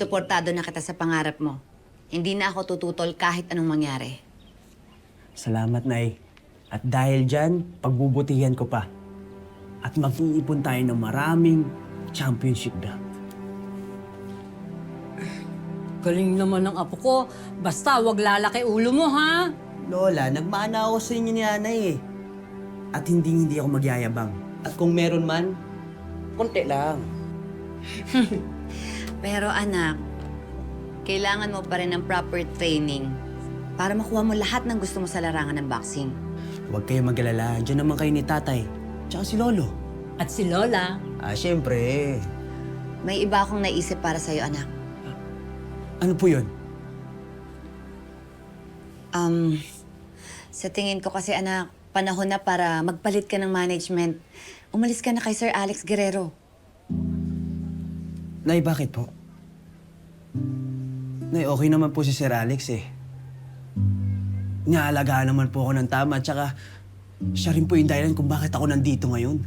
Sinuportado na kita sa pangarap mo. Hindi na ako tututol kahit anong mangyari. Salamat, Nay. At dahil dyan, pagbubutihan ko pa. At mag-iipon tayo ng maraming championship belt. Galing naman ng apo ko. Basta wag lalaki ulo mo, ha? Lola, nagmana ako sa inyo ni Nanay eh. At hindi ako magyayabang. At kung meron man, konti lang. Pero anak, kailangan mo pa rin ng proper training para makuha mo lahat ng gusto mo sa larangan ng boxing. Huwag kayo mag-alala. Diyan naman kayo ni Tatay. Tsaka si Lolo. At si Lola. Siyempre. May iba akong naisip para sa'yo, anak. Ano po yun? Sa tingin ko kasi, anak, panahon na para magpalit ka ng management. Umalis ka na kay Sir Alex Guerrero. Nay, bakit po? Nay, okay naman po si Sir Alex eh. Niaalagaan naman po ako ng tama, tsaka siya rin po yung dahilan kung bakit ako nandito ngayon.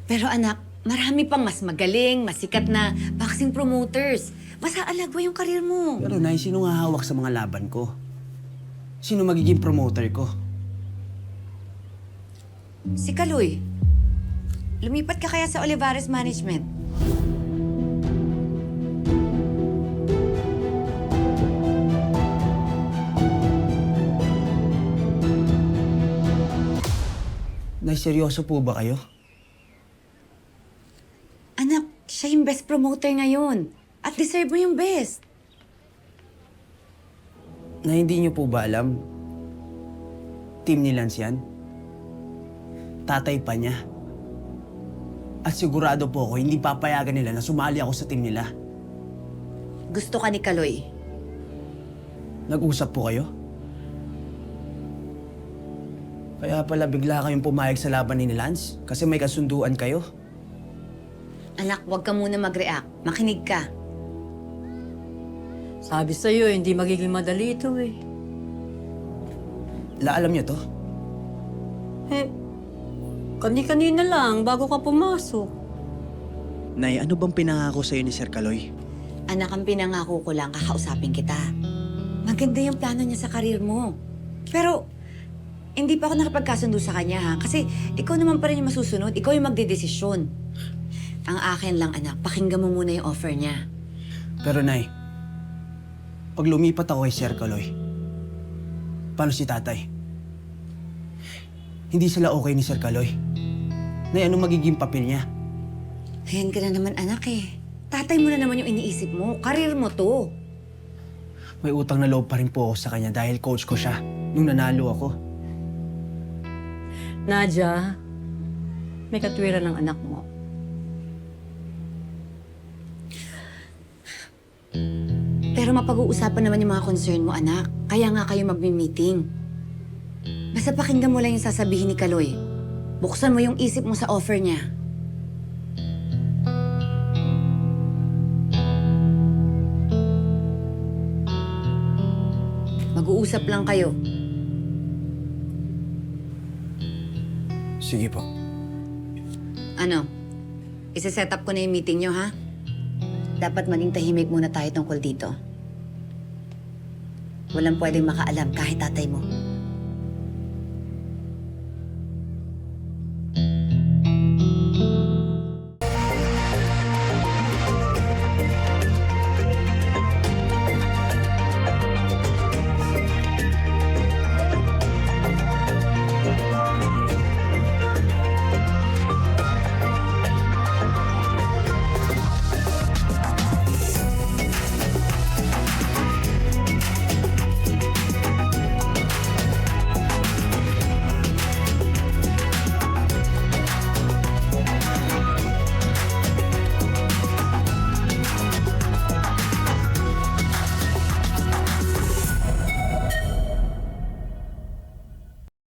Pero anak, marami pang mas magaling, masikat na boxing promoters. Basta alagwa yung karir mo. Pero Nay, sino nga hawak sa mga laban ko? Sino magiging promoter ko? Si Kaloy. Lumipat ka kaya sa Olivares Management? Nay, seryoso po ba kayo? Anak, siya yung best promoter ngayon. At deserve mo yung best. Na hindi niyo po ba alam? Team ni Lance yan. Tatay pa niya. At sigurado po ako, hindi papayagan nila na sumali ako sa team nila. Gusto ka ni Kaloy. Nag-usap po kayo? Kaya pala bigla kayong pumayag sa laban ni Lance? Kasi may kasunduan kayo? Anak, huwag ka muna mag-react. Makinig ka. Sabi sa'yo, hindi magiging madali ito eh. Alam niyo to? Kani-kanina lang bago ka pumasok. Nay, ano bang pinangako sa'yo ni Sir Kaloy? Anak, ang pinangako ko lang, kakausapin kita. Maganda yung plano niya sa karir mo. Pero, hindi pa ako nakapagkasundo sa kanya, ha? Kasi ikaw naman pa rin yung masusunod. Ikaw yung magdedesisyon. Ang akin lang, anak, pakinggan mo muna yung offer niya. Pero Nay, pag lumipat ako kay Sir Kaloy, paano si Tatay? Hindi sila okay ni Sir Kaloy. Nay, ano magiging papel niya? Ayan ka na naman, anak eh. Tatay mo na naman yung iniisip mo. Karir mo to. May utang na loob pa rin po ako sa kanya dahil coach ko siya nung nanalo ako. Nadia, may katwiran ng anak mo. Pero mapag-uusapan naman yung mga concern mo, anak. Kaya nga kayo magmi-meeting. Basta pakinggan mo lang yung sasabihin ni Kaloy. Buksan mo yung isip mo sa offer niya. Mag-uusap lang kayo. Sige po. Ano? Isa-set up ko na yung meeting nyo, ha? Dapat maging tahimik muna tayo tungkol dito. Walang pwedeng makaalam kahit tatay mo.